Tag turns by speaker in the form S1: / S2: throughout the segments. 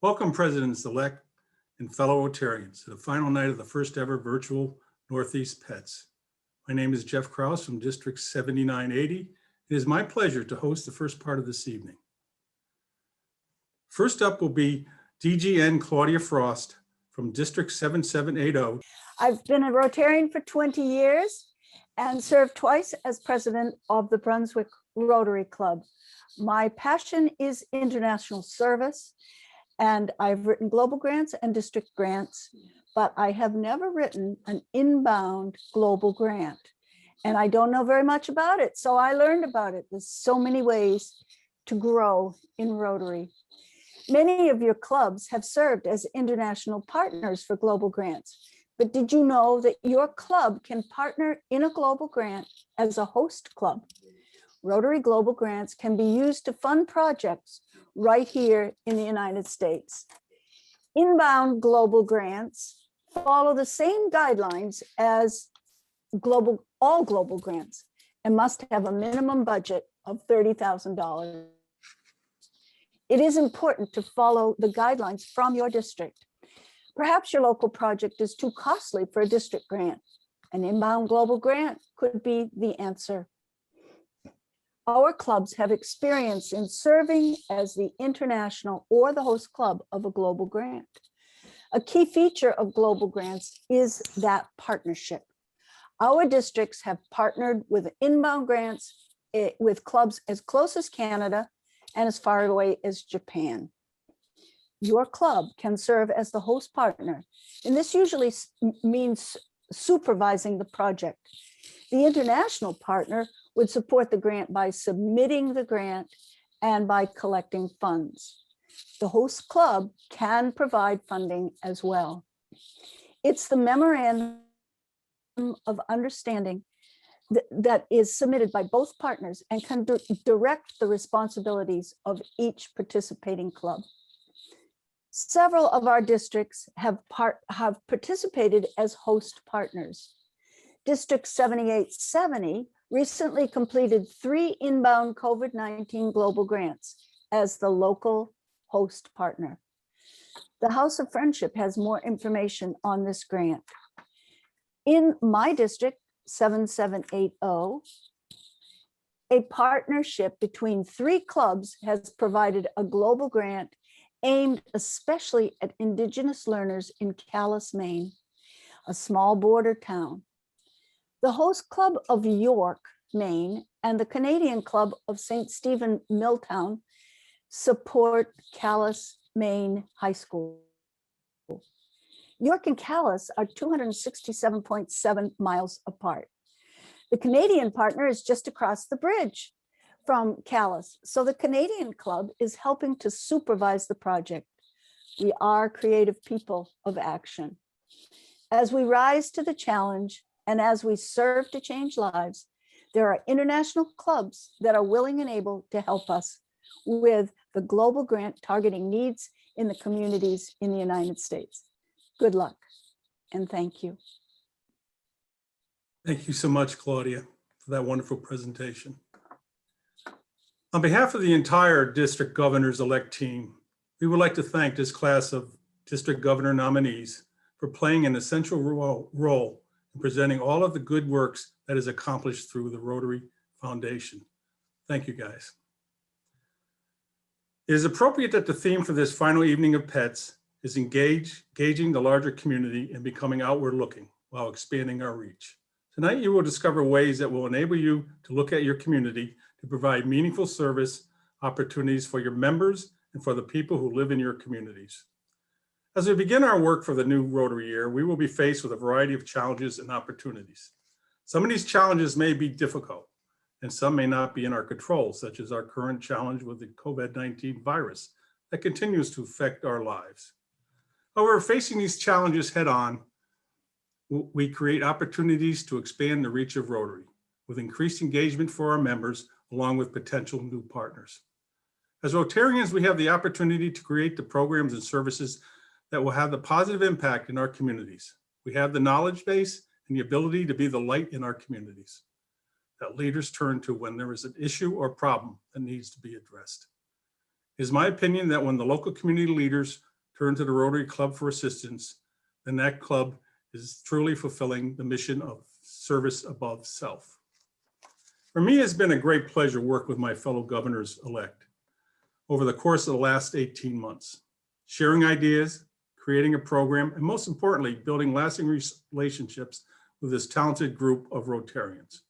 S1: Welcome, Presidents-elect and fellow Rotarians, to the final night of the first ever virtual Northeast Pets. My name is Jeff Krause from District 7980. It is my pleasure to host the first part of this evening. First up will be DGN Claudia Frost from District 7780.
S2: I've been a Rotarian for 20 years and served twice as president of the Brunswick Rotary Club. My passion is international service, and I've written global grants and district grants, but I have never written an inbound global grant. And I don't know very much about it, so I learned about it. There's so many ways to grow in Rotary. Many of your clubs have served as international partners for global grants, but did you know that your club can partner in a global grant as a host club? Rotary Global Grants can be used to fund projects right here in the United States. Inbound global grants follow the same guidelines as all global grants and must have a minimum budget of $30,000. It is important to follow the guidelines from your district. Perhaps your local project is too costly for a district grant. An inbound global grant could be the answer. Our clubs have experience in serving as the international or the host club of a global grant. A key feature of global grants is that partnership. Our districts have partnered with inbound grants with clubs as close as Canada and as far away as Japan. Your club can serve as the host partner, and this usually means supervising the project. The international partner would support the grant by submitting the grant and by collecting funds. The host club can provide funding as well. It's the memorandum of understanding that is submitted by both partners and can direct the responsibilities of each participating club. Several of our districts have participated as host partners. District 7870 recently completed 3 inbound COVID-19 global grants as the local host partner. The House of Friendship has more information on this grant. In my district, 7780, a partnership between 3 clubs has provided a global grant aimed especially at Indigenous learners in Calais, Maine, a small border town. The host club of York, Maine, and the Canadian Club of St. Stephen Milltown support Calais, Maine High School. York and Calais are 267.7 miles apart. The Canadian partner is just across the bridge from Calais, so the Canadian Club is helping to supervise the project. We are creative people of action. As we rise to the challenge and as we serve to change lives, there are international clubs that are willing and able to help us with the global grant targeting needs in the communities in the United States. Good luck and thank you.
S1: Thank you so much, Claudia, for that wonderful presentation. On behalf of the entire district governors-elect team, we would like to thank this class of district governor nominees for playing an essential role in presenting all of the good works that is accomplished through the Rotary Foundation. Thank you, guys. It is appropriate that the theme for this final evening of Pets is engaging the larger community and becoming outward looking while expanding our reach. Tonight, you will discover ways that will enable you to look at your community to provide meaningful service opportunities for your members and for the people who live in your communities. As we begin our work for the new Rotary year, we will be faced with a variety of challenges and opportunities. Some of these challenges may be difficult, and some may not be in our control, such as our current challenge with the COVID-19 virus that continues to affect our lives. However, facing these challenges head on, we create opportunities to expand the reach of Rotary with increased engagement for our members, along with potential new partners. As Rotarians, we have the opportunity to create the programs and services that will have the positive impact in our communities. We have the knowledge base and the ability to be the light in our communities that leaders turn to when there is an issue or problem that needs to be addressed. It is my opinion that when the local community leaders turn to the Rotary Club for assistance, then that club is truly fulfilling the mission of service above self. For me, it's been a great pleasure to work with my fellow governors-elect over the course of the last 18 months, sharing ideas, creating a program, and most importantly, building lasting relationships with this talented group of Rotarians.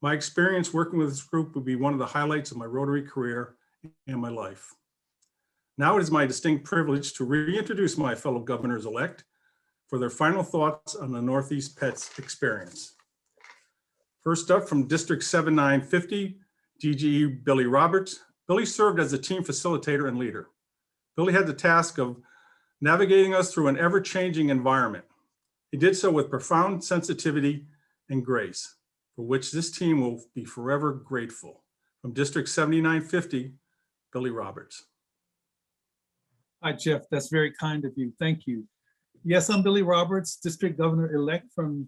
S1: My experience working with this group would be one of the highlights of my Rotary career and my life. Now it is my distinct privilege to reintroduce my fellow governors-elect for their final thoughts on the Northeast Pets experience. First up, from District 7950, DGE Billy Roberts. Billy served as a team facilitator and leader. Billy had the task of navigating us through an ever-changing environment. He did so with profound sensitivity and grace, for which this team will be forever grateful. From District 7950, Billy Roberts.
S3: Hi, Jeff. That's very kind of you. Thank you. Yes, I'm Billy Roberts, District Governor-elect from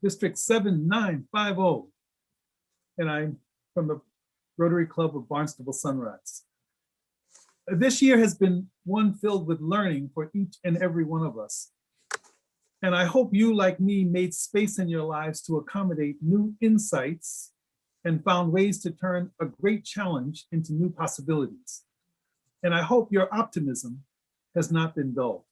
S3: District 7950. And I'm from the Rotary Club of Barnstable Sunrise. This year has been one filled with learning for each and every one of us. And I hope you, like me, made space in your lives to accommodate new insights and found ways to turn a great challenge into new possibilities. And I hope your optimism has not been dulled.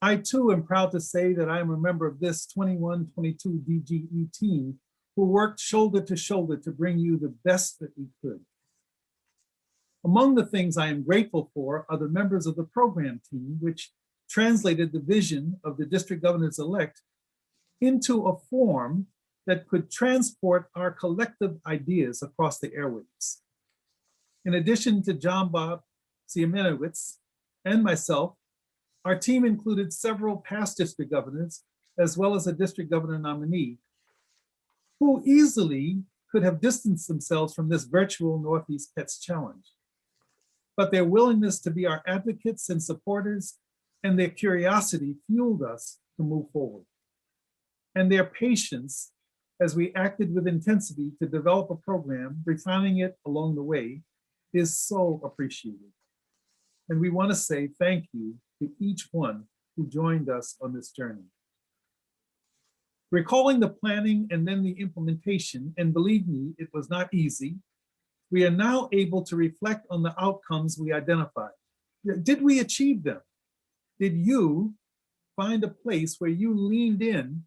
S3: I too am proud to say that I am a member of this 21-22 DGE team who worked shoulder to shoulder to bring you the best that we could. Among the things I am grateful for are the members of the program team, which translated the vision of the district governors-elect into a form that could transport our collective ideas across the airwaves. In addition to John Bob Siemianowicz and myself, our team included several past district governors, as well as a district governor nominee, who easily could have distanced themselves from this virtual Northeast Pets Challenge. But their willingness to be our advocates and supporters and their curiosity fueled us to move forward. And their patience as we acted with intensity to develop a program, refining it along the way, is so appreciated. And we want to say thank you to each one who joined us on this journey. Recalling the planning and then the implementation, and believe me, it was not easy, we are now able to reflect on the outcomes we identified. Did we achieve them? Did you find a place where you leaned in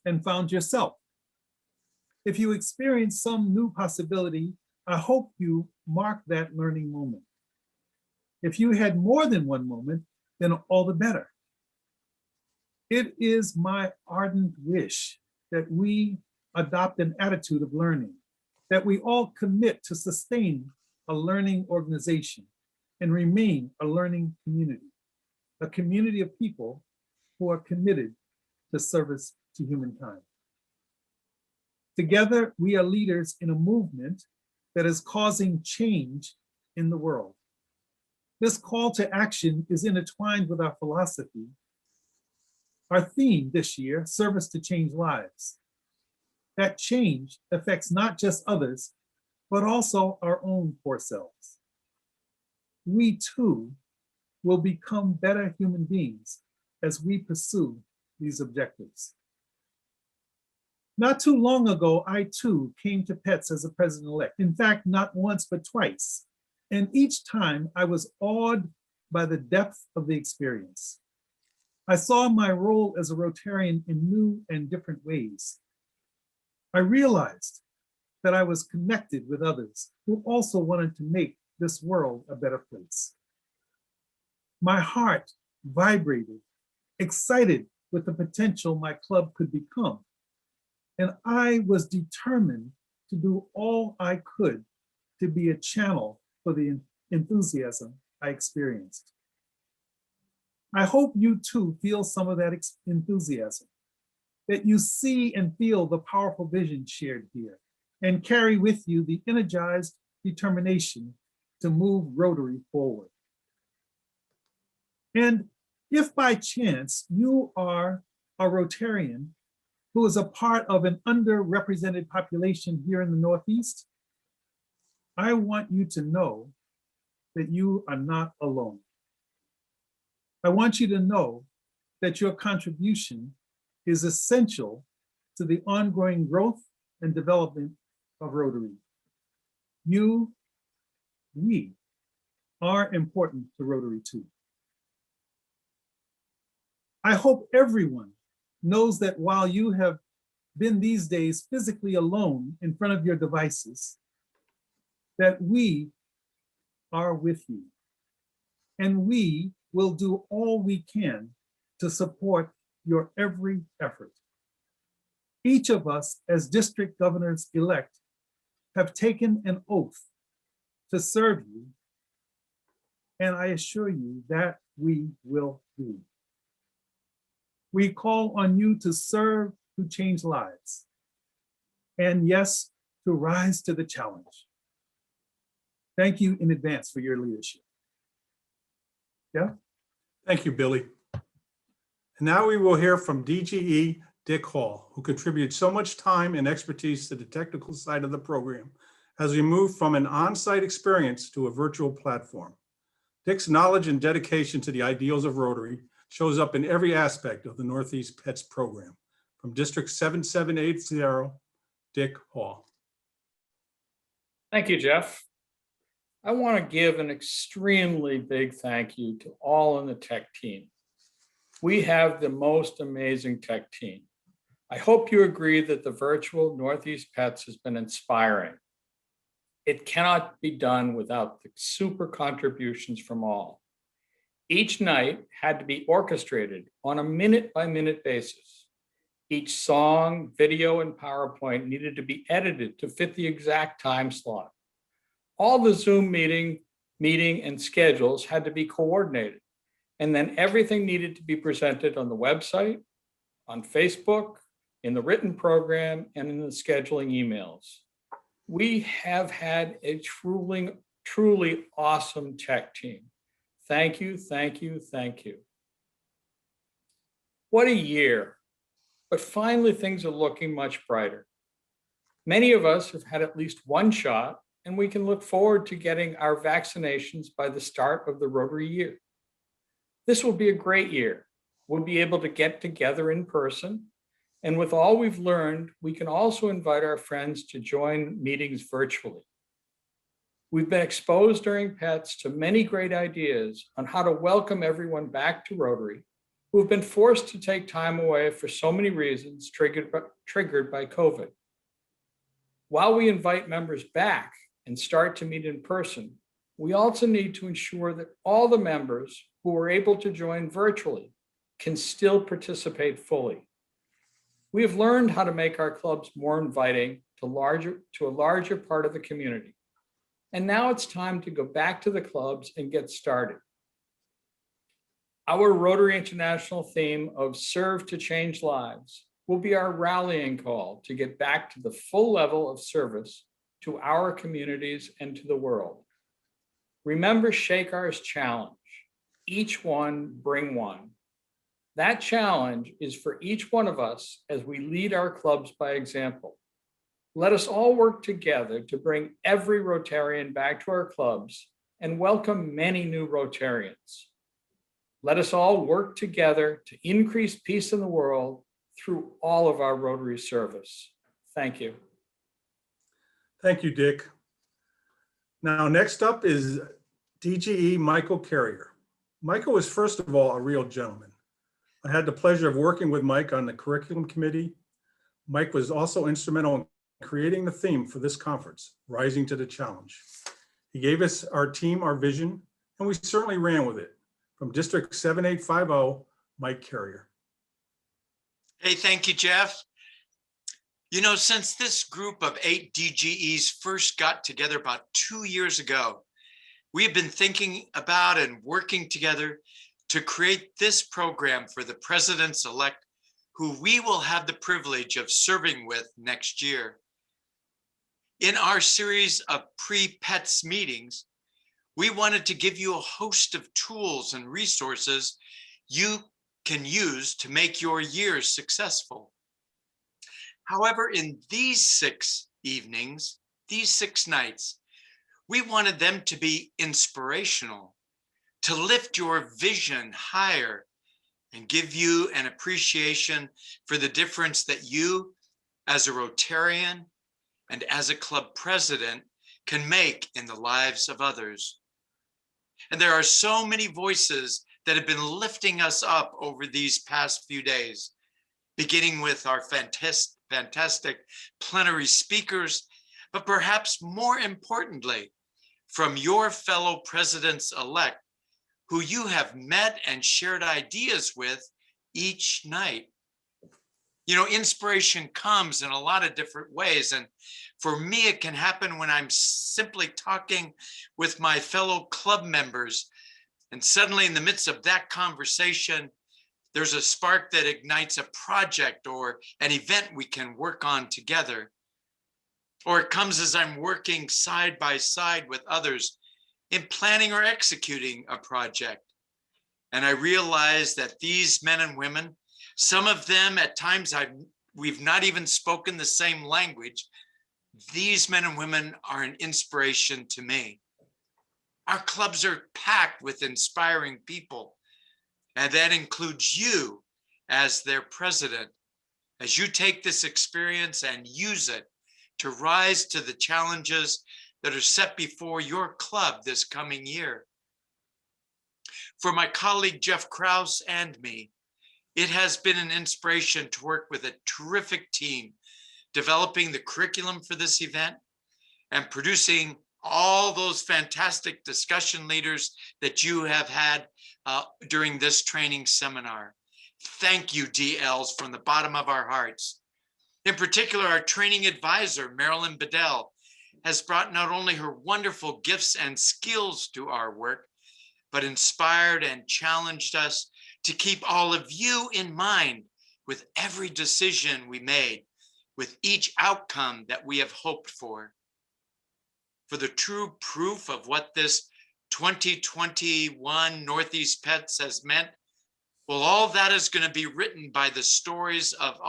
S3: and found yourself? If you experienced some new possibility, I hope you mark that learning moment. If you had more than one moment, then all the better. It is my ardent wish that we adopt an attitude of learning, that we all commit to sustain a learning organization and remain a learning community, a community of people who are committed to service to humankind. Together, we are leaders in a movement that is causing change in the world. This call to action is intertwined with our philosophy. Our theme this year, service to change lives. That change affects not just others, but also our own core selves. We too will become better human beings as we pursue these objectives. Not too long ago, I too came to PETS as a president-elect. In fact, not once, but twice. And each time I was awed by the depth of the experience. I saw my role as a Rotarian in new and different ways. I realized that I was connected with others who also wanted to make this world a better place. My heart vibrated, excited with the potential my club could become. And I was determined to do all I could to be a channel for the enthusiasm I experienced. I hope you too feel some of that enthusiasm, that you see and feel the powerful vision shared here and carry with you the energized determination to move Rotary forward. And if by chance you are a Rotarian who is a part of an underrepresented population here in the Northeast, I want you to know that you are not alone. I want you to know that your contribution is essential to the ongoing growth and development of Rotary. We are important to Rotary too. I hope everyone knows that while you have been these days physically alone in front of your devices, that we are with you. And we will do all we can to support your every effort. Each of us as district governors-elect have taken an oath to serve you, and I assure you that we will do. We call on you to serve, to change lives, and yes, to rise to the challenge. Thank you in advance for your leadership. Yeah.
S1: Thank you, Billy. And now we will hear from DGE Dick Hall, who contributed so much time and expertise to the technical side of the program as we move from an on-site experience to a virtual platform. Dick's knowledge and dedication to the ideals of Rotary shows up in every aspect of the Northeast Pets program. From District 7780, Dick Hall.
S4: Thank you, Jeff. I want to give an extremely big thank you to all in the tech team. We have the most amazing tech team. I hope you agree that the virtual Northeast Pets has been inspiring. It cannot be done without the super contributions from all. Each night had to be orchestrated on a minute-by-minute basis. Each song, video, and PowerPoint needed to be edited to fit the exact time slot. All the Zoom meeting and schedules had to be coordinated. And then everything needed to be presented on the website, on Facebook, in the written program, and in the scheduling emails. We have had a truly awesome tech team. Thank you, thank you, thank you. What a year, but finally things are looking much brighter. Many of us have had at least one shot, and we can look forward to getting our vaccinations by the start of the Rotary year. This will be a great year. We'll be able to get together in person. And with all we've learned, we can also invite our friends to join meetings virtually. We've been exposed during Pets to many great ideas on how to welcome everyone back to Rotary who have been forced to take time away for so many reasons triggered by COVID. While we invite members back and start to meet in person, we also need to ensure that all the members who are able to join virtually can still participate fully. We have learned how to make our clubs more inviting to a larger part of the community. And now it's time to go back to the clubs and get started. Our Rotary International theme of Serve to Change Lives will be our rallying call to get back to the full level of service to our communities and to the world. Remember Shakar's challenge, each one bring one. That challenge is for each one of us as we lead our clubs by example. Let us all work together to bring every Rotarian back to our clubs and welcome many new Rotarians. Let us all work together to increase peace in the world through all of our Rotary service. Thank you.
S1: Thank you, Dick. Now, next up is DGE Michael Carrier. Michael was, first of all, a real gentleman. I had the pleasure of working with Mike on the curriculum committee. Mike was also instrumental in creating the theme for this conference, Rising to the Challenge. He gave us, our team, our vision, and we certainly ran with it. From District 7850, Mike Carrier.
S5: Hey, thank you, Jeff. You know, since this group of 8 DGEs first got together about 2 years ago, we have been thinking about and working together to create this program for the presidents-elect who we will have the privilege of serving with next year. In our series of pre-Pets meetings, we wanted to give you a host of tools and resources you can use to make your years successful. However, in these 6 evenings, these 6 nights, We wanted them to be inspirational, to lift your vision higher and give you an appreciation for the difference that you, as a Rotarian and as a club president, can make in the lives of others. And there are so many voices that have been lifting us up over these past few days, beginning with our fantastic plenary speakers, but perhaps more importantly, from your fellow presidents-elect, who you have met and shared ideas with each night. You know, inspiration comes in a lot of different ways. And for me, it can happen when I'm simply talking with my fellow club members. And suddenly in the midst of that conversation, there's a spark that ignites a project or an event we can work on together. Or it comes as I'm working side by side with others in planning or executing a project. And I realize that these men and women, some of them at times we've not even spoken the same language. These men and women are an inspiration to me. Our clubs are packed with inspiring people, and that includes you as their president, as you take this experience and use it to rise to the challenges that are set before your club this coming year. For my colleague, Jeff Krause, and me, it has been an inspiration to work with a terrific team, developing the curriculum for this event and producing all those fantastic discussion leaders that you have had during this training seminar. Thank you, DLs, from the bottom of our hearts. In particular, our training advisor, Marilyn Bedell, has brought not only her wonderful gifts and skills to our work, but inspired and challenged us to keep all of you in mind with every decision we made, with each outcome that we have hoped for. For the true proof of what this 2021 Northeast Pets has meant, well, all that is going to be written by the stories of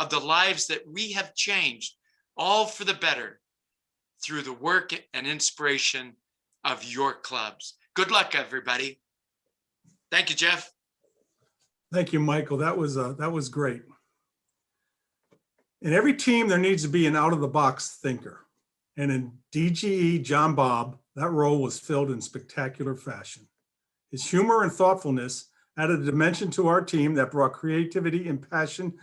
S5: the lives that we have changed, all for the better, through the work and inspiration of your clubs. Good luck, everybody. Thank you, Jeff.
S1: Thank you, Michael. That was great. In every team, there needs to be an out-of-the-box thinker. And in DGE John Bob, that role was filled in spectacular fashion. His humor and thoughtfulness added a dimension to our team that brought creativity and passion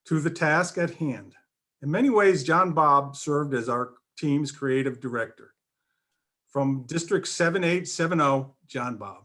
S1: to the task at hand. In many ways, John Bob served as our team's creative director. From District 7870, John Bob.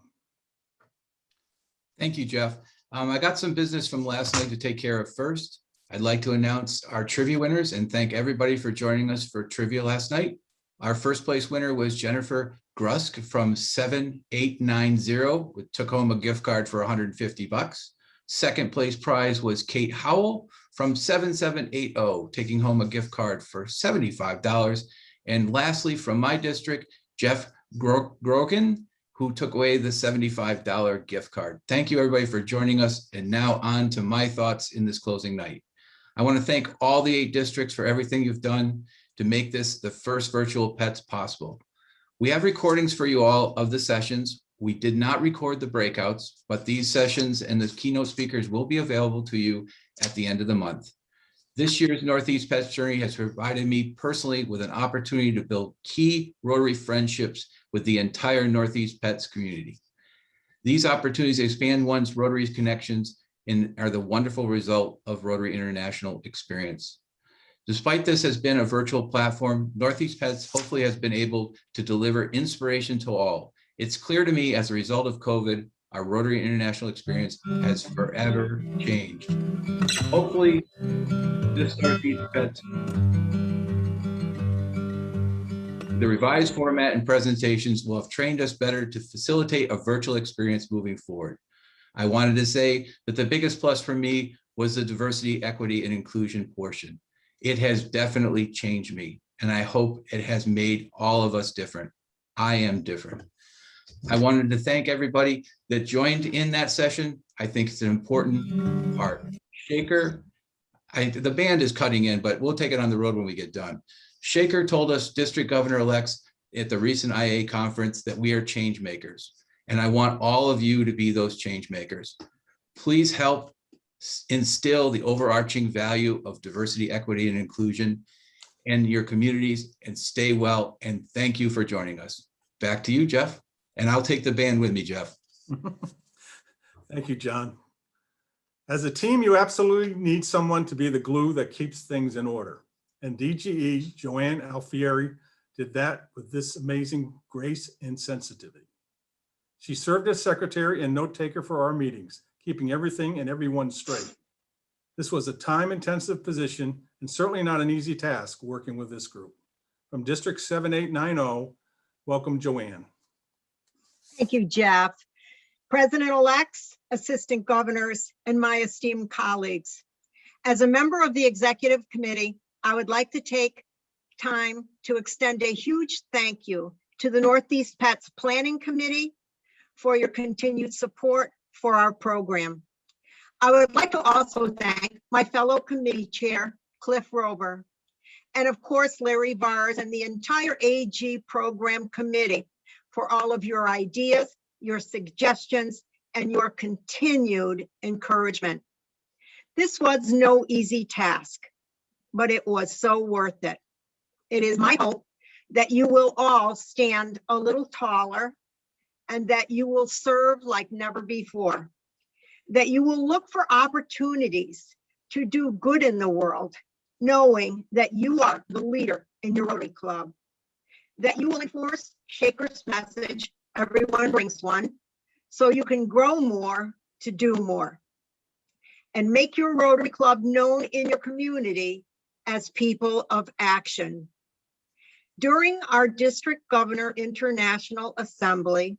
S6: Thank you, Jeff. I got some business from last night to take care of first. I'd like to announce our trivia winners and thank everybody for joining us for trivia last night. Our first place winner was Jennifer Grusk from 7890, which took home a gift card for $150. Second place prize was Kate Howell from 7780, taking home a gift card for $75. And lastly, from my district, Jeff Grogan, who took away the $75 gift card. Thank you, everybody, for joining us. And now on to my thoughts in this closing night. I want to thank all the 8 districts for everything you've done to make this the first virtual Pets possible. We have recordings for you all of the sessions. We did not record the breakouts, but these sessions and the keynote speakers will be available to you at the end of the month. This year's Northeast Pets Journey has provided me personally with an opportunity to build key Rotary friendships with the entire Northeast Pets community. These opportunities expand one's Rotary connections and are the wonderful result of Rotary International experience. Despite this has been a virtual platform, Northeast Pets hopefully has been able to deliver inspiration to all. It's clear to me as a result of COVID, our Rotary International experience has forever changed. Hopefully, this Northeast Pets, the revised format and presentations will have trained us better to facilitate a virtual experience moving forward. I wanted to say that the biggest plus for me was the diversity, equity, and inclusion portion. It has definitely changed me, and I hope it has made all of us different. I am different. I wanted to thank everybody that joined in that session. I think it's an important part. Shaker, the band is cutting in, but we'll take it on the road when we get done. Shaker told us District Governor-elects at the recent IA conference that we are change makers. And I want all of you to be those change makers. Please help instill the overarching value of diversity, equity, and inclusion in your communities, and stay well. And thank you for joining us. Back to you, Jeff. And I'll take the band with me, Jeff.
S1: Thank you, John. As a team, you absolutely need someone to be the glue that keeps things in order. And DGE, Joanne Alfieri, did that with this amazing grace and sensitivity. She served as secretary and note taker for our meetings, keeping everything and everyone straight. This was a time-intensive position and certainly not an easy task working with this group. From District 7890, welcome, Joanne.
S7: Thank you, Jeff. President-elects, assistant governors, and my esteemed colleagues. As a member of the executive committee, I would like to take time to extend a huge thank you to the Northeast Pets Planning Committee for your continued support for our program. I would like to also thank my fellow committee chair, Cliff Rober, and of course, Larry Vars and the entire AG program committee for all of your ideas, your suggestions, and your continued encouragement. This was no easy task, but it was so worth it. It is my hope that you will all stand a little taller and that you will serve like never before, that you will look for opportunities to do good in the world, knowing that you are the leader in your Rotary Club, that you will enforce Shaker's message, everyone brings one, so you can grow more to do more, and make your Rotary Club known in your community as people of action. During our District Governor International Assembly,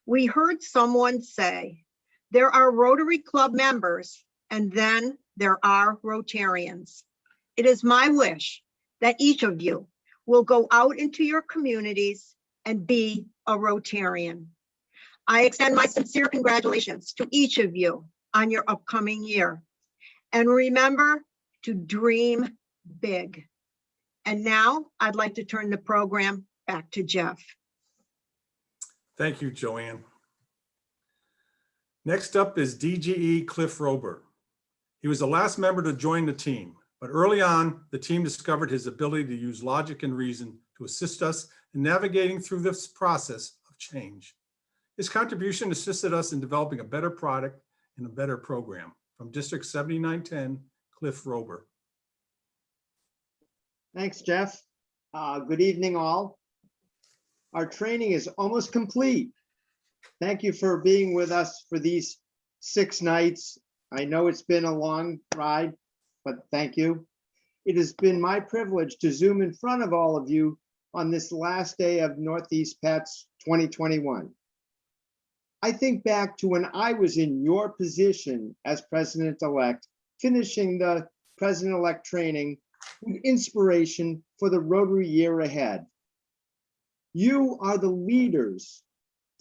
S7: we heard someone say, there are Rotary Club members, and then there are Rotarians. It is my wish that each of you will go out into your communities and be a Rotarian. I extend my sincere congratulations to each of you on your upcoming year. And remember to dream big. And now I'd like to turn the program back to Jeff.
S1: Thank you, Joanne. Next up is DGE Cliff Rober. He was the last member to join the team, but early on, the team discovered his ability to use logic and reason to assist us in navigating through this process of change. His contribution assisted us in developing a better product and a better program. From District 7910, Cliff Rober.
S8: Thanks, Jeff. Good evening, all. Our training is almost complete. Thank you for being with us for these 6 nights. I know it's been a long ride, but thank you. It has been my privilege to Zoom in front of all of you on this last day of Northeast Pets 2021. I think back to when I was in your position as president-elect, finishing the president-elect training with inspiration for the Rotary year ahead. You are the leaders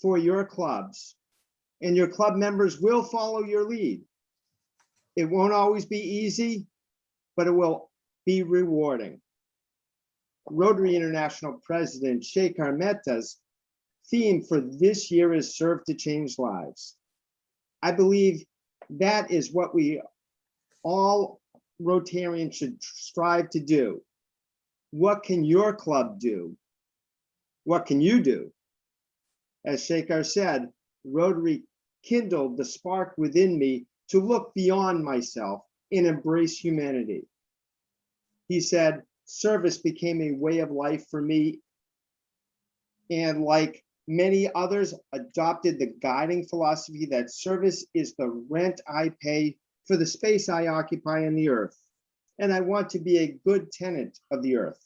S8: for your clubs, and your club members will follow your lead. It won't always be easy, but it will be rewarding. Rotary International President Shekhar Mehta's theme for this year is Serve to Change Lives. I believe that is what we all Rotarians should strive to do. What can your club do? What can you do? As Shekhar said, Rotary kindled the spark within me to look beyond myself and embrace humanity. He said, service became a way of life for me, and like many others, adopted the guiding philosophy that service is the rent I pay for the space I occupy on the earth, and I want to be a good tenant of the earth.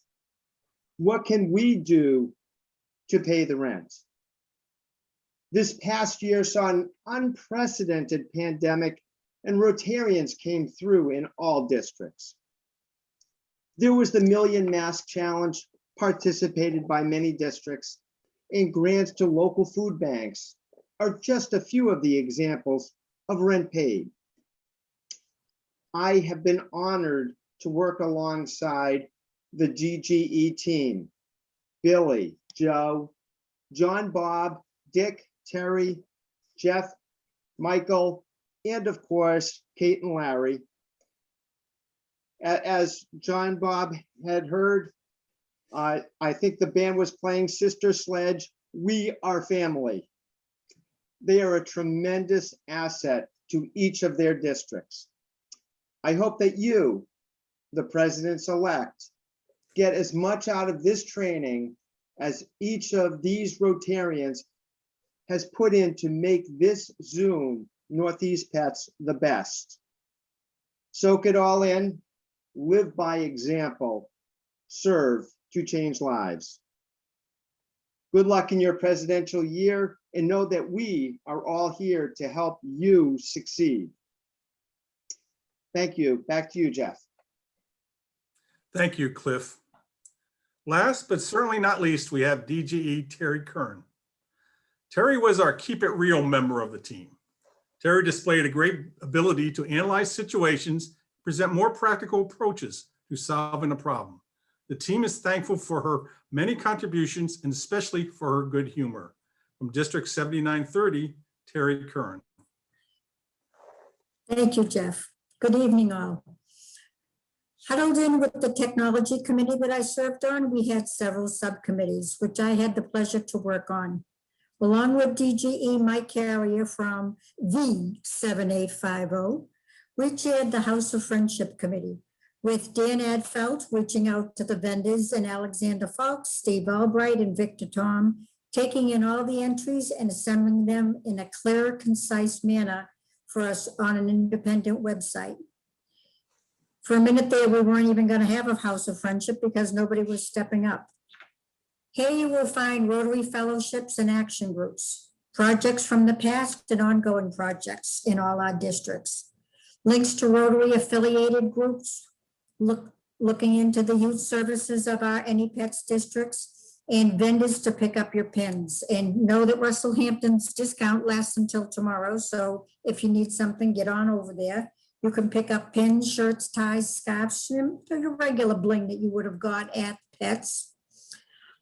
S8: What can we do to pay the rent? This past year saw an unprecedented pandemic, and Rotarians came through in all districts. There was the Million Mask Challenge, participated by many districts, and grants to local food banks are just a few of the examples of rent paid. I have been honored to work alongside the DGE team, Billy, Joe, John, Bob, Dick, Terry, Jeff, Michael, and of course, Kate and Larry. As John Bob had heard, I think the band was playing Sister Sledge, We Are Family. They are a tremendous asset to each of their districts. I hope that you, the presidents-elect, get as much out of this training as each of these Rotarians has put in to make this Zoom Northeast Pets the best. Soak it all in, live by example, serve to change lives. Good luck in your presidential year, and know that we are all here to help you succeed. Thank you. Back to you, Jeff.
S1: Thank you, Cliff. Last but certainly not least, we have DGE Terry Kern. Terry was our Keep It Real member of the team. Terry displayed a great ability to analyze situations, present more practical approaches to solving a problem. The team is thankful for her many contributions and especially for her good humor. From District 7930, Terry Kern.
S9: Thank you, Jeff. Good evening, all. Huddled in with the technology committee that I served on, we had several subcommittees, which I had the pleasure to work on. Along with DGE Mike Carrier from the 7850, we chaired the House of Friendship Committee, with Dan Adfelt reaching out to the vendors and Alexander Falk, Steve Albright, and Victor Tom, taking in all the entries and assembling them in a clear, concise manner for us on an independent website. For a minute there, we weren't even going to have a House of Friendship because nobody was stepping up. Here you will find Rotary fellowships and action groups, projects from the past and ongoing projects in all our districts, links to Rotary affiliated groups, looking into the youth services of our NEPETS districts, and vendors to pick up your pins. And know that Russell Hampton's discount lasts until tomorrow. So if you need something, get on over there. You can pick up pins, shirts, ties, scarves, your regular bling that you would have got at Pets.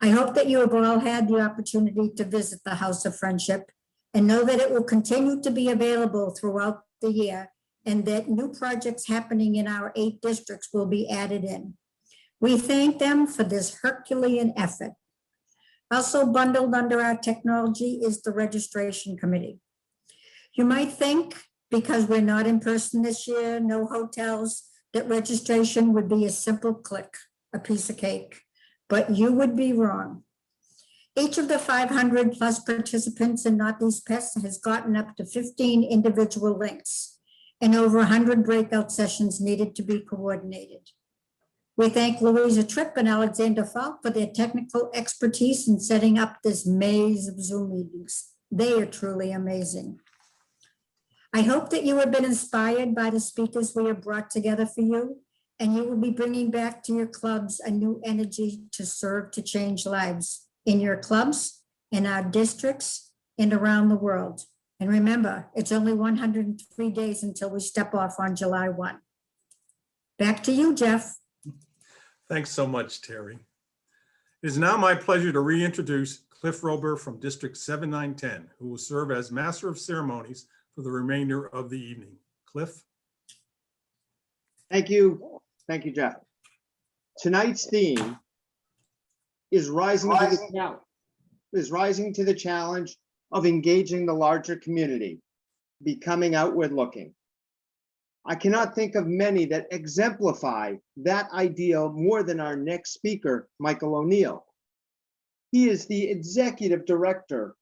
S9: I hope that you have all had the opportunity to visit the House of Friendship and know that it will continue to be available throughout the year and that new projects happening in our 8 districts will be added in. We thank them for this Herculean effort. Also bundled under our technology is the registration committee. You might think, because we're not in person this year, no hotels, that registration would be a simple click, a piece of cake, but you would be wrong. Each of the 500 plus participants in Northeast Pets has gotten up to 15 individual links and over 100 breakout sessions needed to be coordinated. We thank Louisa Tripp and Alexander Falk for their technical expertise in setting up this maze of Zoom meetings. They are truly amazing. I hope that you have been inspired by the speakers we have brought together for you, and you will be bringing back to your clubs a new energy to serve to change lives in your clubs, in our districts, and around the world. And remember, it's only 103 days until we step off on July 1. Back to you, Jeff.
S1: Thanks so much, Terry. It is now my pleasure to reintroduce Cliff Rober from District 7910, who will serve as Master of Ceremonies for the remainder of the evening. Cliff?
S8: Thank you. Thank you, Jeff. Tonight's theme is rising to the challenge of engaging the larger community, becoming outward looking. I cannot think of many that exemplify that ideal more than our next speaker, Michael O'Neill. He is the executive director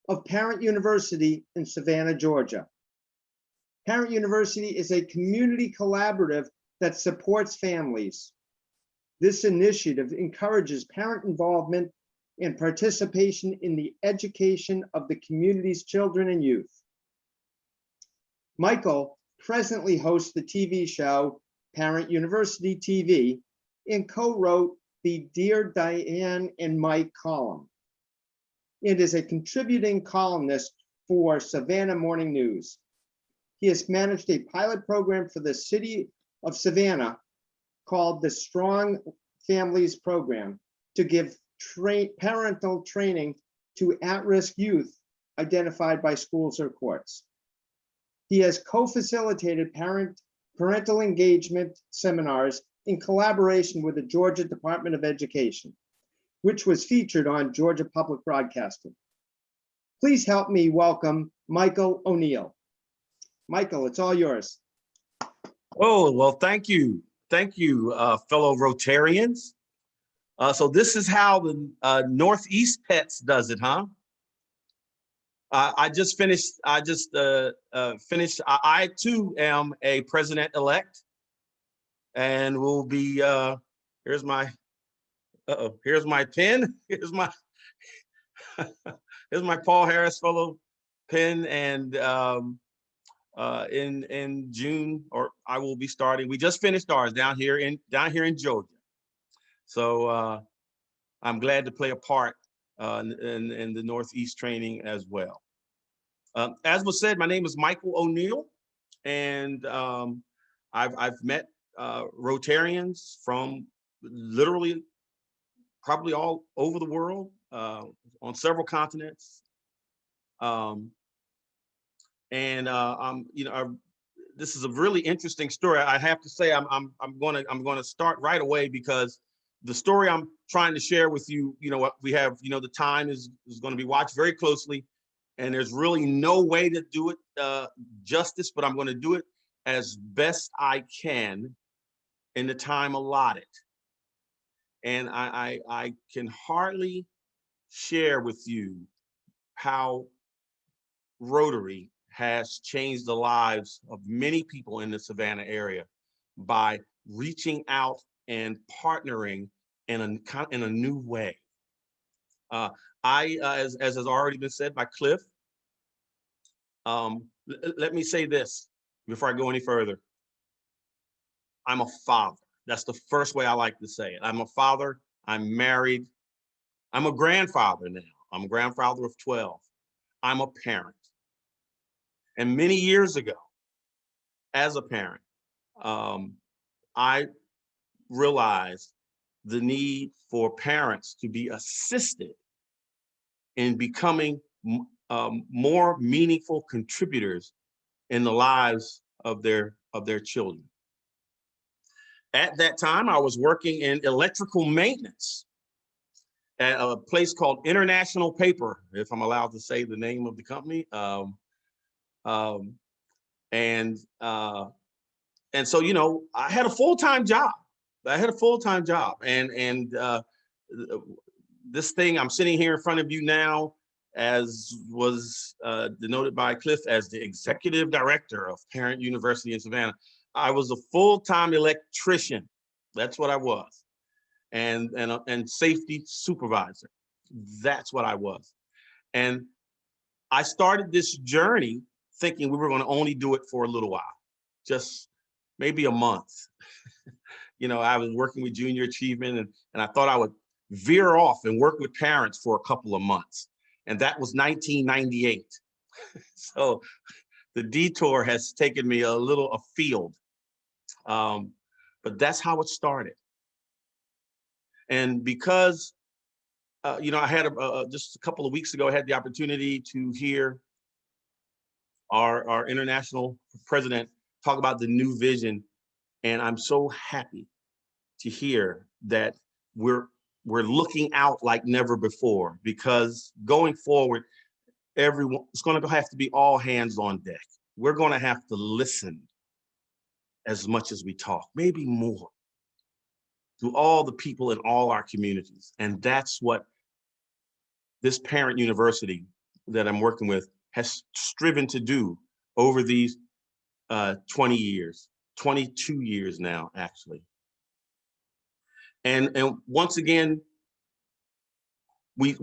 S8: of Parent University in Savannah, Georgia. Parent University is a community collaborative that supports families. This initiative encourages parent involvement and participation in the education of the community's children and youth. Michael presently hosts the TV show Parent University TV and co-wrote the Dear Diane and Mike column, and is a contributing columnist for Savannah Morning News. He has managed a pilot program for the city of Savannah called the Strong Families Program to give parental training to at-risk youth identified by schools or courts. He has co-facilitated parental engagement seminars in collaboration with the Georgia Department of Education, which was featured on Georgia Public Broadcasting. Please help me welcome Michael O'Neill. Michael, it's all yours.
S10: Oh, well, thank you. Thank you, fellow Rotarians. So this is how the Northeast Pets does it, huh? I just finished. I too am a president-elect, and will be. Here's my. Here's my pen. Here's my. Here's my Paul Harris Fellow pen, and in June, or I will be starting. We just finished ours down here in Georgia, so I'm glad to play a part in the Northeast training as well. As was said, my name is Michael O'Neill, and I've met Rotarians from literally probably all over the world, on several continents. This is a really interesting story. I have to say, I'm going to start right away, because the story I'm trying to share with you, what we have, the time is going to be watched very closely, and there's really no way to do it justice, but I'm going to do it as best I can in the time allotted. And I can hardly share with you how Rotary has changed the lives of many people in the Savannah area by reaching out and partnering in a new way. As has already been said by Cliff, let me say this before I go any further. I'm a father. That's the first way I like to say it. I'm a father. I'm married. I'm a grandfather now. I'm a grandfather of 12. I'm a parent. And many years ago, as a parent, I realized the need for parents to be assisted in becoming more meaningful contributors in the lives of their children. At that time, I was working in electrical maintenance at a place called International Paper, if I'm allowed to say the name of the company. And so, I had a full-time job. And this thing, I'm sitting here in front of you now, as was denoted by Cliff, as the executive director of Parent University in Savannah. I was a full-time electrician. That's what I was. And safety supervisor. That's what I was. And I started this journey thinking we were going to only do it for a little while, just maybe a month. I was working with junior achievement, and I thought I would veer off and work with parents for a couple of months. And that was 1998. So the detour has taken me a little afield. But that's how it started. And because, I had just a couple of weeks ago, I had the opportunity to hear our international president talk about the new vision. And I'm so happy to hear that we're looking out like never before, because going forward, it's going to have to be all hands on deck. We're going to have to listen as much as we talk, maybe more, to all the people in all our communities. And that's what this parent university that I'm working with has striven to do over these 20 years, 22 years now, actually. And once again, we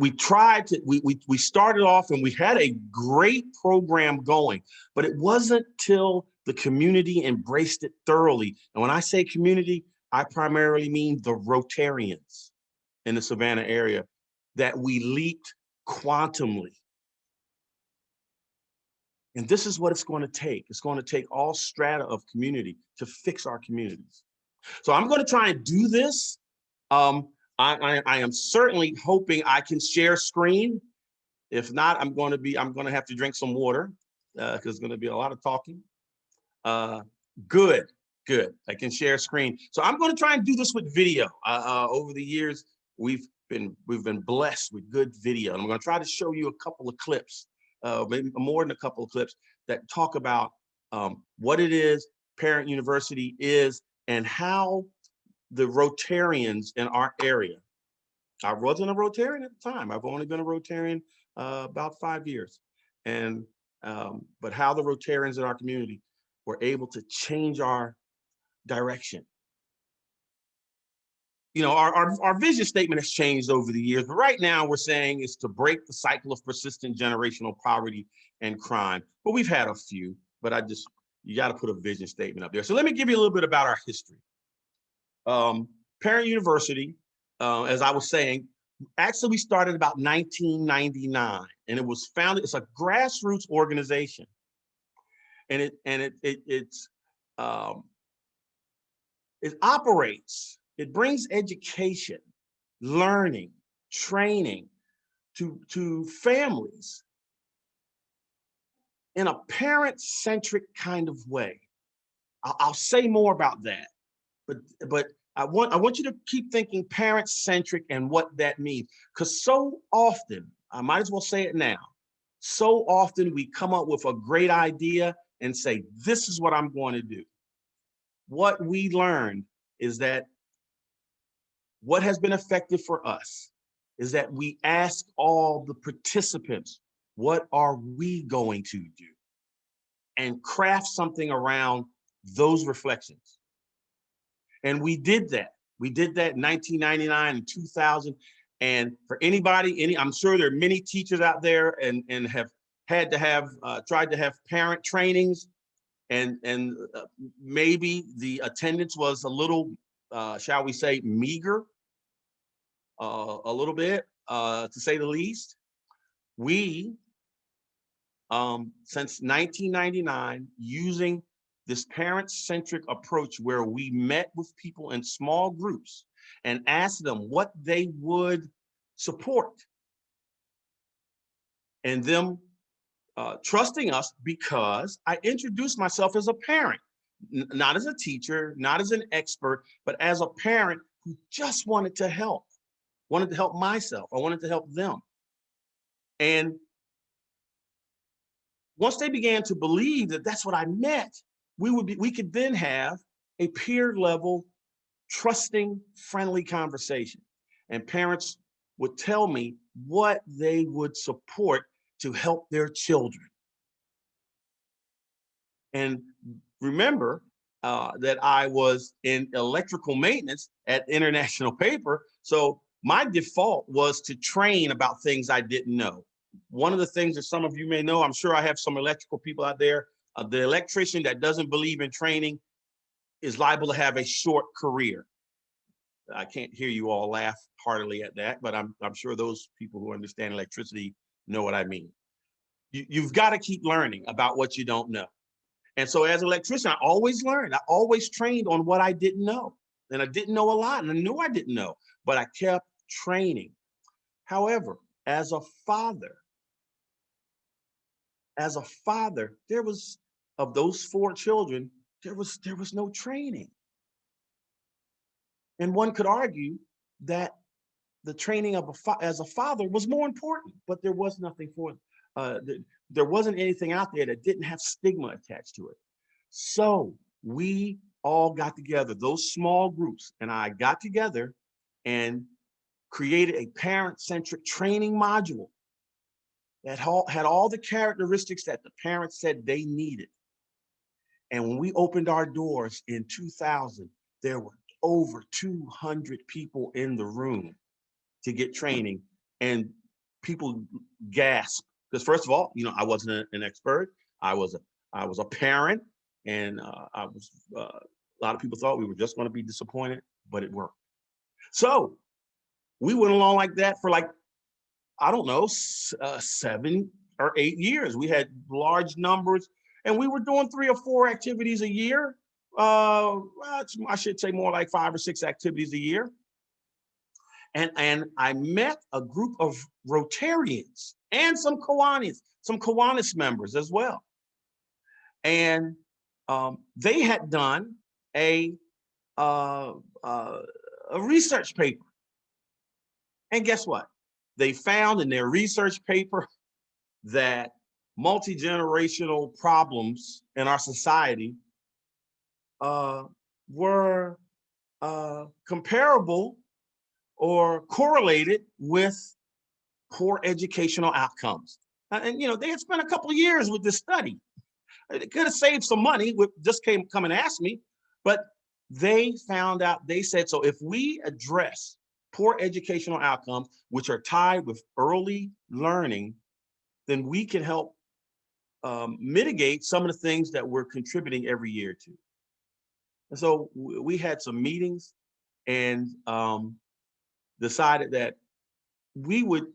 S10: started off and we had a great program going, but it wasn't till the community embraced it thoroughly. And when I say community, I primarily mean the Rotarians in the Savannah area, that we leaped quantumly. And this is what it's going to take. It's going to take all strata of community to fix our communities. So I'm going to try and do this I am certainly hoping I can share screen. If not, I'm going to have to drink some water because there's going to be a lot of talking. Good. I can share screen. So I'm going to try and do this with video. Over the years, we've been blessed with good video. And I'm going to try to show you a couple of clips, maybe more than a couple of clips that talk about what it is Parent University is and how the Rotarians in our area. I wasn't a Rotarian at the time. I've only been a Rotarian about 5 years. And but how the Rotarians in our community were able to change our direction. You know, our vision statement has changed over the years, but right now we're saying is to break the cycle of persistent generational poverty and crime. But we've had a few, but you got to put a vision statement up there. So let me give you a little bit about our history. Parent University, as I was saying, actually we started about 1999, and it was founded. It's a grassroots organization, and it operates. It brings education, learning, training to families in a parent-centric kind of way. I'll say more about that, but I want you to keep thinking parent-centric and what that means, because so often, I might as well say it now, so often we come up with a great idea and say, this is what I'm going to do. What we learned is that what has been effective for us is that we ask all the participants, what are we going to do? And craft something around those reflections. And we did that. We did that in 1999 and 2000. And for anybody, I'm sure there are many teachers out there and have had to have, tried to have parent trainings, and maybe the attendance was a little, shall we say, meager, a little bit, to say the least. We, since 1999, using this parent-centric approach where we met with people in small groups and asked them what they would support, and them trusting us because I introduced myself as a parent, not as a teacher, not as an expert, but as a parent who just wanted to help myself. I wanted to help them. And once they began to believe that that's what I meant, we could then have a peer level, trusting, friendly conversation. And parents would tell me what they would support to help their children. And remember that I was in electrical maintenance at International Paper. So my default was to train about things I didn't know. One of the things that some of you may know, I'm sure I have some electrical people out there, the electrician that doesn't believe in training is liable to have a short career. I can't hear you all laugh heartily at that, but I'm sure those people who understand electricity know what I mean. You've got to keep learning about what you don't know. And so as an electrician, I always learned. I always trained on what I didn't know. And I didn't know a lot, and I knew I didn't know, but I kept training. However, as a father, there was, of those 4 children, there was no training. And one could argue that the training of as a father was more important, but there was nothing for there wasn't anything out there that didn't have stigma attached to it. So we all got together, those small groups, and I got together and created a parent-centric training module that had all the characteristics that the parents said they needed. And when we opened our doors in 2000, there were over 200 people in the room to get training, and people gasped. Because first of all, I wasn't an expert. I was a parent, and a lot of people thought we were just going to be disappointed, but it worked. So we went along like that for I don't know, 7 or 8 years. We had large numbers, and we were doing 3 or 4 activities a year. I should say more like 5 or 6 activities a year. And I met a group of Rotarians and some Kiwanis members as well. And they had done a research paper. And guess what? They found in their research paper that multi-generational problems in our society were comparable or correlated with poor educational outcomes. And you know, they had spent a couple of years with this study. It could have saved some money, just come and ask me, but they found out, they said, so if we address poor educational outcomes, which are tied with early learning, then we can help mitigate some of the things that we're contributing every year to. And so we had some meetings and decided that we would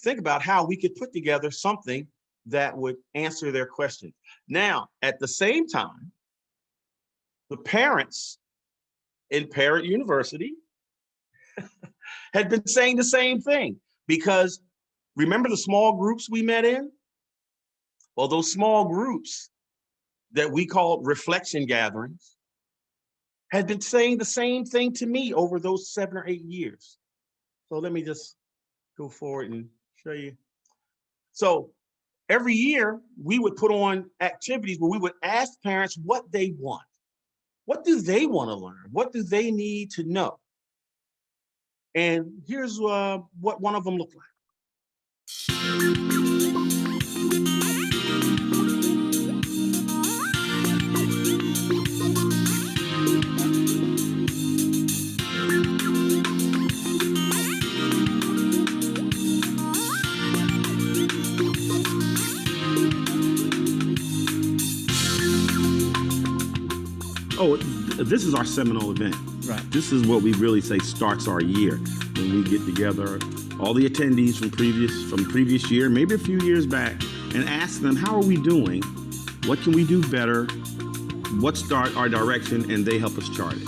S10: think about how we could put together something that would answer their questions. Now, at the same time, the parents in Parent University had been saying the same thing, because remember the small groups we met in? Well, those small groups that we called reflection gatherings had been saying the same thing to me over those 7 or 8 years. So let me just go forward and show you. So every year we would put on activities where we would ask parents what they want. What do they want to learn? What do they need to know? And here's what one of them looked like.
S11: Oh, this is our seminal event.
S6: Right.
S11: This is what we really say starts our year, when we get together, all the attendees from previous year, maybe a few years back, and ask them, how are we doing? What can we do better? What's our direction? And they help us chart it.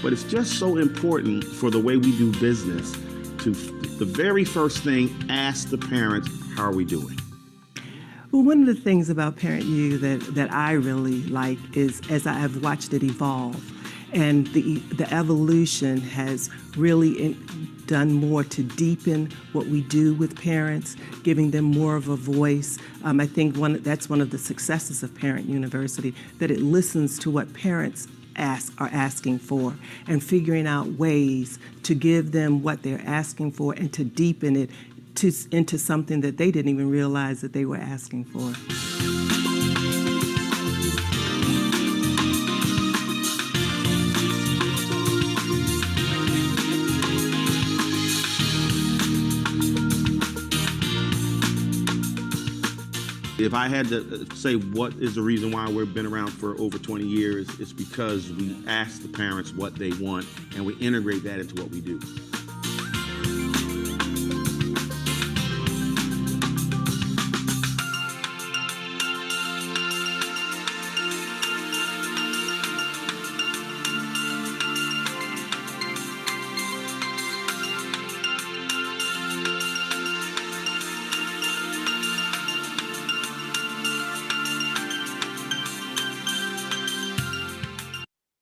S11: But it's just so important for the way we do business to, the very first thing, ask the parents, how are we doing?
S12: Well, one of the things about Parent U that I really like is, as I have watched it evolve, and the evolution has really done more to deepen what we do with parents, giving them more of a voice. I think that's one of the successes of Parent University, that it listens to what parents are asking for, and figuring out ways to give them what they're asking for and to deepen it into something that they didn't even realize that they were asking for.
S11: If I had to say what is the reason why we've been around for over 20 years, it's because we ask the parents what they want and we integrate that into what we do.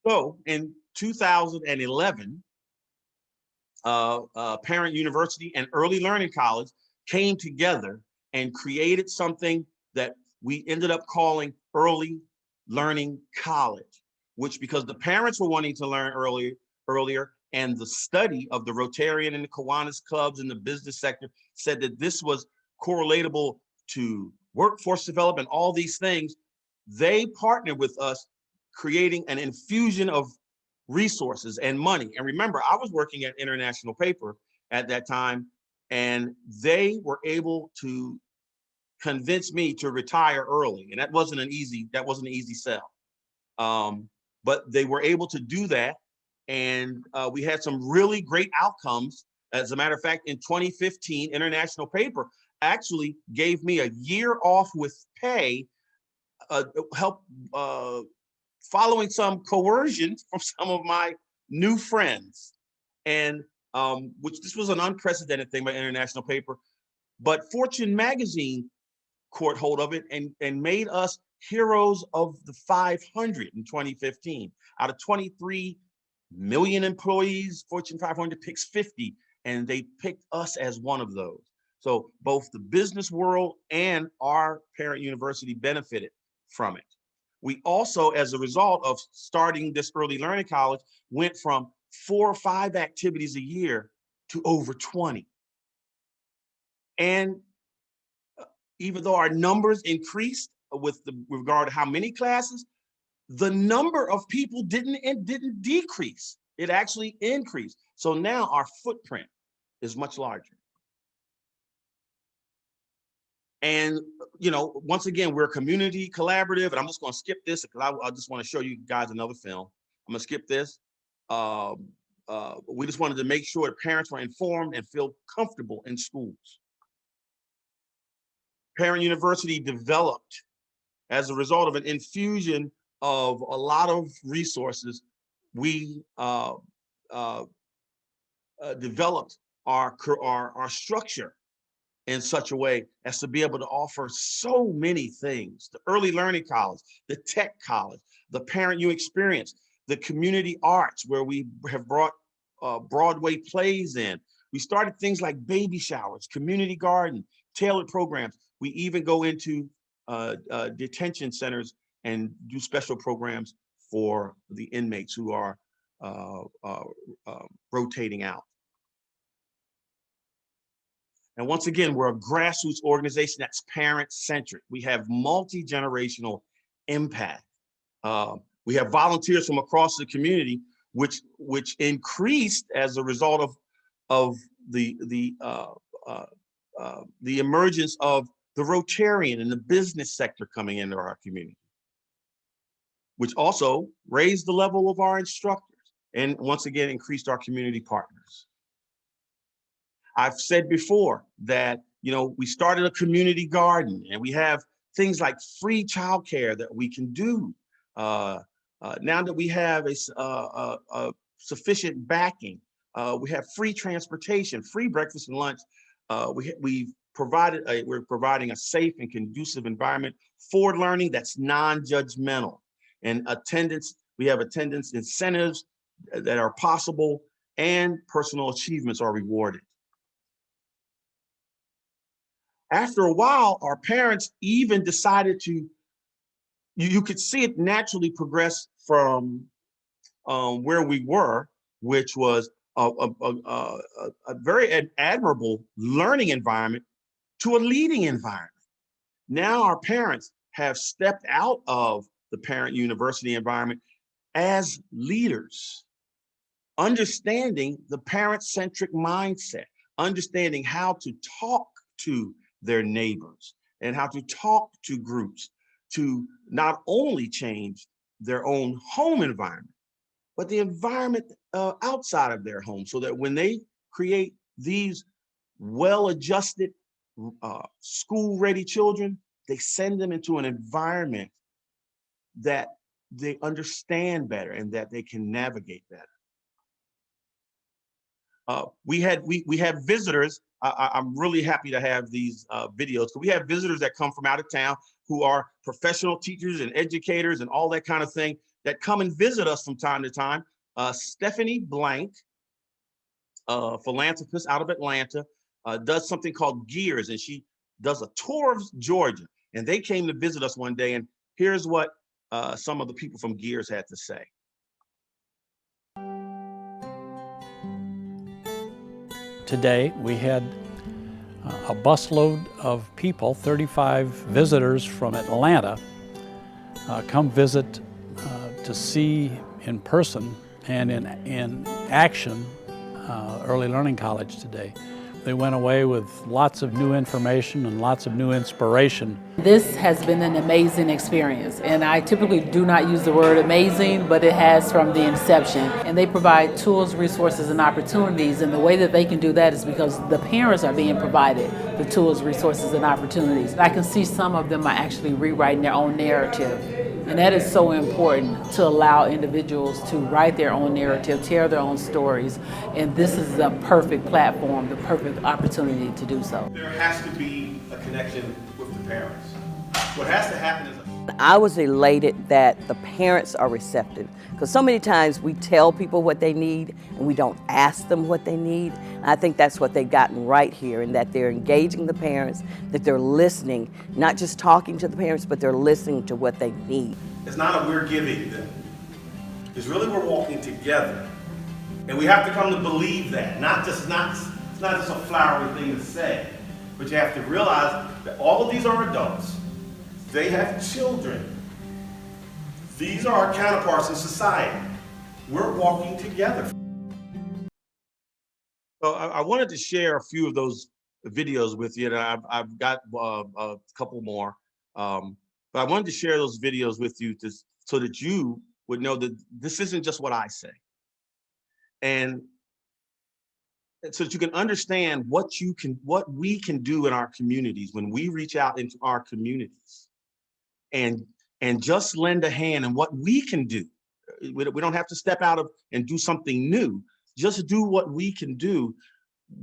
S10: So in 2011, Parent University and Early Learning College came together and created something that we ended up calling Early Learning College, which, because the parents were wanting to learn earlier, and the study of the Rotarian and the Kiwanis clubs in the business sector said that this was correlatable to workforce development, all these things, they partnered with us, creating an infusion of resources and money. And remember, I was working at International Paper at that time, and they were able to convince me to retire early. And that wasn't an easy sell. But they were able to do that. And we had some really great outcomes As a matter of fact, in 2015, International Paper actually gave me a year off with pay, following some coercion from some of my new friends. And which this was an unprecedented thing by International Paper, but Fortune magazine caught hold of it and made us heroes of the 500 in 2015. Out of 23 million employees, Fortune 500 picks 50, and they picked us as one of those. So both the business world and our parent university benefited from it. We also, as a result of starting this early learning college, went from 4 or 5 activities a year to over 20. And even though our numbers increased with regard to how many classes, the number of people didn't decrease. It actually increased. So now our footprint is much larger. And, you know, once again, we're a community collaborative, and I'm just going to skip this because I just want to show you guys another film. I'm going to skip this. We just wanted to make sure that parents were informed and feel comfortable in schools. Parent University developed, as a result of an infusion of a lot of resources, we developed our structure in such a way as to be able to offer so many things: the early learning college, the tech college, the parent you experience, the community arts, where we have brought Broadway plays in. We started things like baby showers, community garden, tailored programs. We even go into detention centers and do special programs for the inmates who are rotating out. And once again, we're a grassroots organization that's parent-centric. We have multi-generational impact. We have volunteers from across the community, which increased as a result of the emergence of the Rotarian and the business sector coming into our community, which also raised the level of our instructors and once again increased our community partners. I've said before that, you know, we started a community garden, and we have things like free childcare that we can do. Now that we have a sufficient backing, we have free transportation, free breakfast and lunch. We're providing a safe and conducive environment for learning that's non-judgmental. And attendance, we have attendance incentives that are possible, and personal achievements are rewarded. After a while, our parents even decided to, you could see it naturally progress from where we were, which was a very admirable learning environment, to a leading environment. Now our parents have stepped out of the parent university environment as leaders, understanding the parent-centric mindset, understanding how to talk to their neighbors and how to talk to groups to not only change their own home environment, but the environment outside of their home, so that when they create these well-adjusted, school-ready children, they send them into an environment that they understand better and that they can navigate better. We have visitors. I'm really happy to have these videos. So we have visitors that come from out of town who are professional teachers and educators and all that kind of thing that come and visit us from time to time. Stephanie Blank, philanthropist out of Atlanta, does something called Gears, and she does a tour of Georgia. And they came to visit us one day, and here's what some of the people from Gears had to say.
S13: Today, we had a busload of people, 35 visitors from Atlanta, come visit to see in person and in action Early Learning College today. They went away with lots of new information and lots of new inspiration.
S14: This has been an amazing experience, and I typically do not use the word amazing, but it has from the inception. And they provide tools, resources, and opportunities, and the way that they can do that is because the parents are being provided the tools, resources, and opportunities. I can see some of them are actually rewriting their own narrative, and that is so important to allow individuals to write their own narrative, tell their own stories, and this is the perfect platform, the perfect opportunity to do so.
S15: There has to be a connection with the parents. What has to happen is
S16: I was elated that the parents are receptive, because so many times we tell people what they need and we don't ask them what they need. And I think that's what they've gotten right here, in that they're engaging the parents, that they're listening, not just talking to the parents, but they're listening to what they need.
S15: it's not a we're giving them. It's really we're walking together. And we have to come to believe that. It's not just a flowery thing to say, but you have to realize that all of these are adults. They have children. These are our counterparts in society. We're walking together.
S10: So I wanted to share a few of those videos with you, and I've got a couple more. But I wanted to share those videos with you so that you would know that this isn't just what I say. And so that you can understand what we can do in our communities when we reach out into our communities and just lend a hand, and what we can do. We don't have to step out and do something new. Just do what we can do.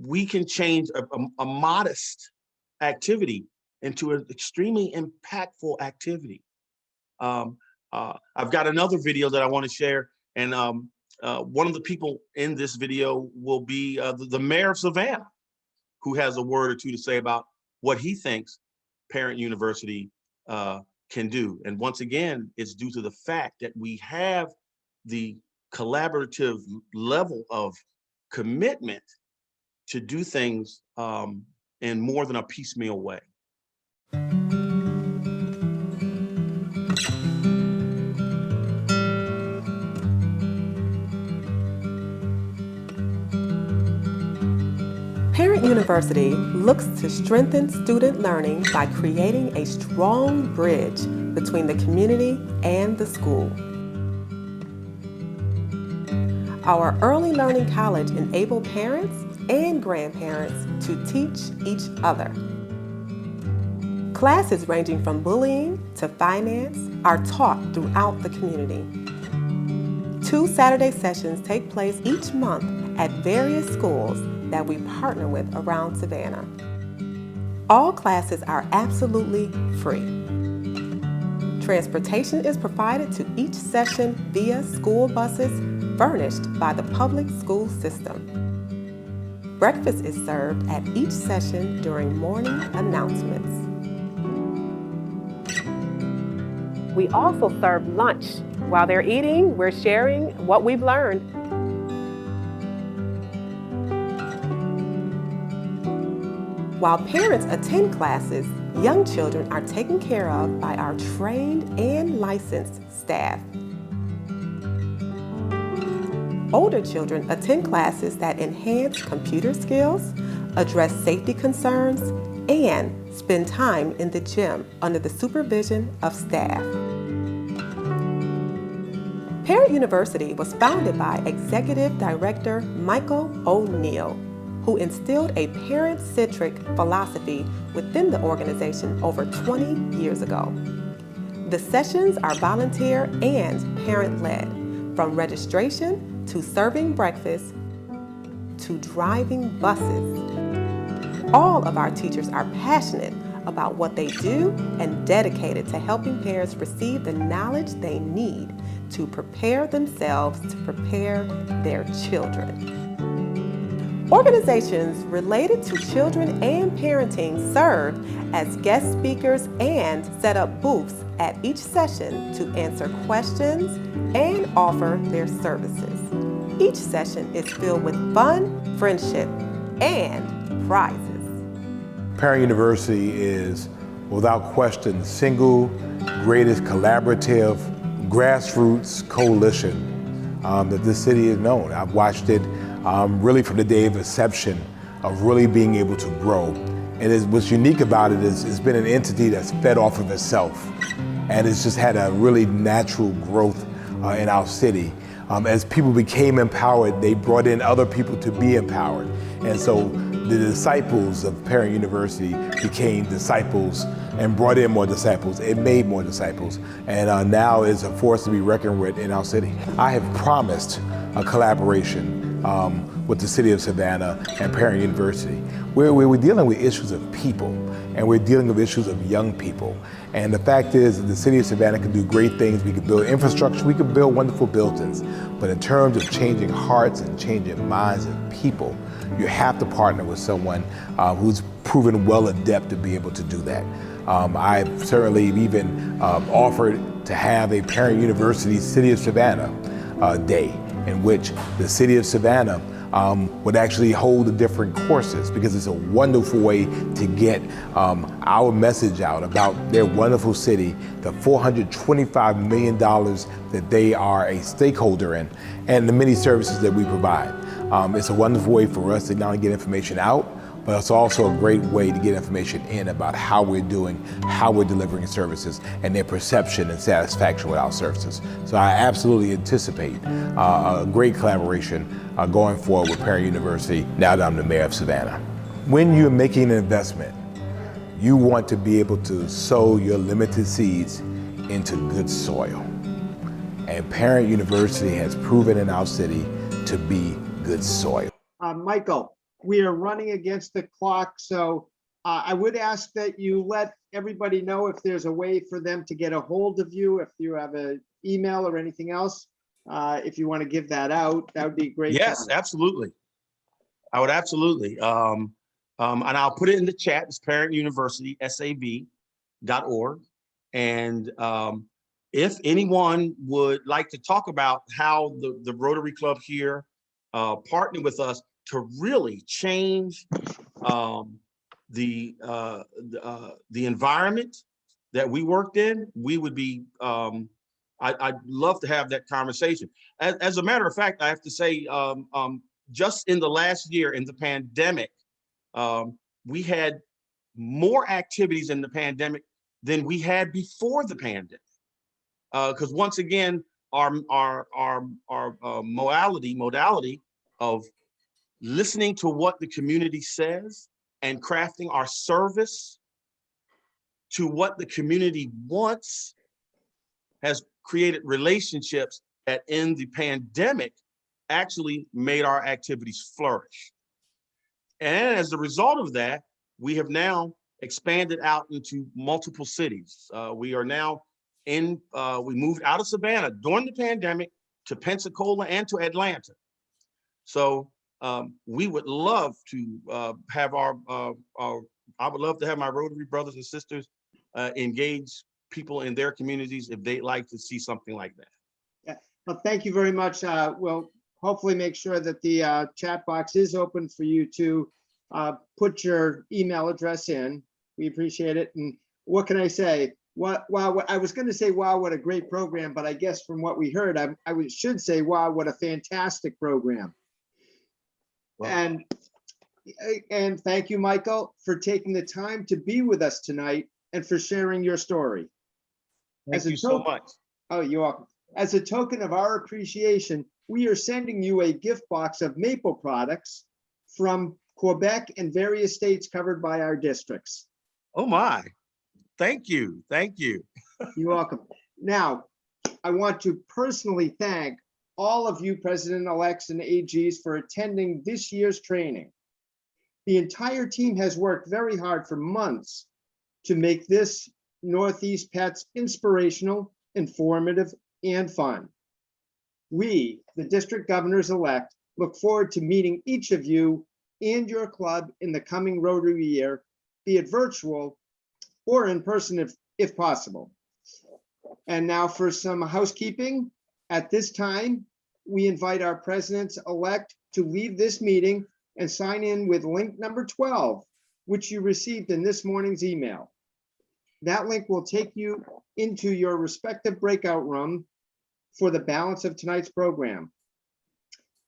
S10: We can change a modest activity into an extremely impactful activity. I've got another video that I want to share, and one of the people in this video will be the mayor of Savannah, who has a word or two to say about what he thinks Parent University can do. And once again, it's due to the fact that we have the collaborative level of commitment to do things in more than a piecemeal way.
S12: Parent University looks to strengthen student learning by creating a strong bridge between the community and the school. Our early learning college enables parents and grandparents to teach each other. Classes ranging from bullying to finance are taught throughout the community. 2 Saturday sessions take place each month at various schools that we partner with around Savannah. All classes are absolutely free. Transportation is provided to each session via school buses furnished by the public school system. Breakfast is served at each session during morning announcements. We also serve lunch. While they're eating, we're sharing what we've learned. While parents attend classes, young children are taken care of by our trained and licensed staff. Older children attend classes that enhance computer skills, address safety concerns, and spend time in the gym under the supervision of staff. Parent University was founded by Executive Director Michael O'Neill, who instilled a parent-centric philosophy within the organization over 20 years ago. The sessions are volunteer and parent-led, from registration to serving breakfast to driving buses. All of our teachers are passionate about what they do and dedicated to helping parents receive the knowledge they need to prepare themselves to prepare their children. Organizations related to children and parenting serve as guest speakers and set up booths at each session to answer questions and offer their services. Each session is filled with fun, friendship, and prizes.
S17: Parent University is, without question, the single greatest collaborative grassroots coalition that this city has known. I've watched it really from the day of inception of really being able to grow. And what's unique about it is it's been an entity that's fed off of itself. And it's just had a really natural growth in our city. As people became empowered, they brought in other people to be empowered. And so the disciples of Parent University became disciples and brought in more disciples. It made more disciples. And now is a force to be reckoned with in our city. I have promised a collaboration with the city of Savannah and Parent University, where we're dealing with issues of people, and we're dealing with issues of young people. And the fact is that the city of Savannah can do great things. We can build infrastructure, we can build wonderful buildings. But in terms of changing hearts and changing minds of people, you have to partner with someone who's proven well adept to be able to do that. I've certainly even offered to have a Parent University City of Savannah day, in which the city of Savannah would actually hold the different courses, because it's a wonderful way to get our message out about their wonderful city, the $425 million that they are a stakeholder in, and the many services that we provide. It's a wonderful way for us to not only get information out, but it's also a great way to get information in about how we're doing, how we're delivering services, and their perception and satisfaction with our services. So I absolutely anticipate a great collaboration going forward with Parent University now that I'm the mayor of Savannah. When you're making an investment, you want to be able to sow your limited seeds into good soil. And Parent University has proven in our city to be good soil.
S8: Michael, we are running against the clock, so I would ask that you let everybody know if there's a way for them to get a hold of you, if you have an email or anything else. If you want to give that out, that would be great.
S10: Yes, absolutely. I would absolutely. And I'll put it in the chat. It's parentuniversitysav.org. And if anyone would like to talk about how the Rotary Club here partnered with us to really change the environment that we worked in, we would be, I'd love to have that conversation. As a matter of fact, I have to say, just in the last year in the pandemic, we had more activities in the pandemic than we had before the pandemic. Because once again, our modality of listening to what the community says and crafting our service to what the community wants has created relationships that in the pandemic actually made our activities flourish. And as a result of that, we have now expanded out into multiple cities. We are now we moved out of Savannah during the pandemic to Pensacola and to Atlanta. So we would love to have I would love to have my Rotary brothers and sisters engage people in their communities if they'd like to see something like that.
S8: Yeah. Well, thank you very much. We'll hopefully make sure that the chat box is open for you to put your email address in. We appreciate it. And what can I say? Wow, I was going to say, wow, what a great program, but I guess from what we heard, I should say, wow, what a fantastic program. Wow. And thank you, Michael, for taking the time to be with us tonight and for sharing your story.
S10: Thank you so much.
S8: Oh, you're welcome. As a token of our appreciation, we are sending you a gift box of maple products from Quebec and various states covered by our districts.
S10: Oh my, thank you, thank you.
S8: You're welcome. Now, I want to personally thank all of you president-elects and AGs for attending this year's training. The entire team has worked very hard for months to make this Northeast Pets inspirational, informative, and fun. We, the district governors-elect, look forward to meeting each of you and your club in the coming Rotary year, be it virtual or in person if possible. And now for some housekeeping. At this time, we invite our presidents-elect to leave this meeting and sign in with link number 12, which you received in this morning's email. That link will take you into your respective breakout room for the balance of tonight's program.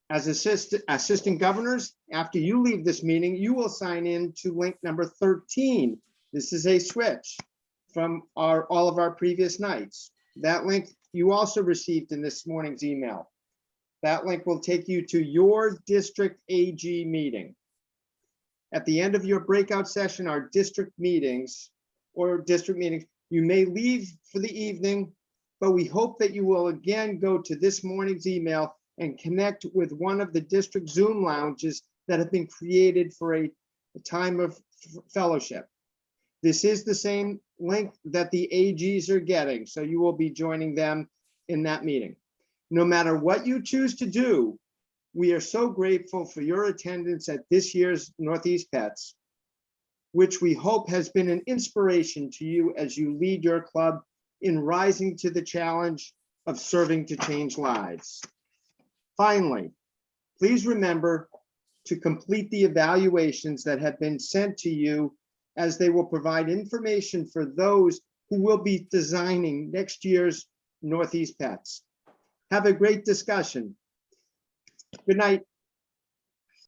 S8: As assistant governors, after you leave this meeting, you will sign in to link number 13. This is a switch from all of our previous nights. That link you also received in this morning's email. That link will take you to your district AG meeting. At the end of your breakout session, our district meetings, you may leave for the evening, but we hope that you will again go to this morning's email and connect with one of the district Zoom lounges that have been created for a time of fellowship. This is the same link that the AGs are getting, so you will be joining them in that meeting. No matter what you choose to do, we are so grateful for your attendance at this year's Northeast Pets, which we hope has been an inspiration to you as you lead your club in rising to the challenge of serving to change lives. Finally, please remember to complete the evaluations that have been sent to you, as they will provide information for those who will be designing next year's Northeast Pets. Have a great discussion. Good night.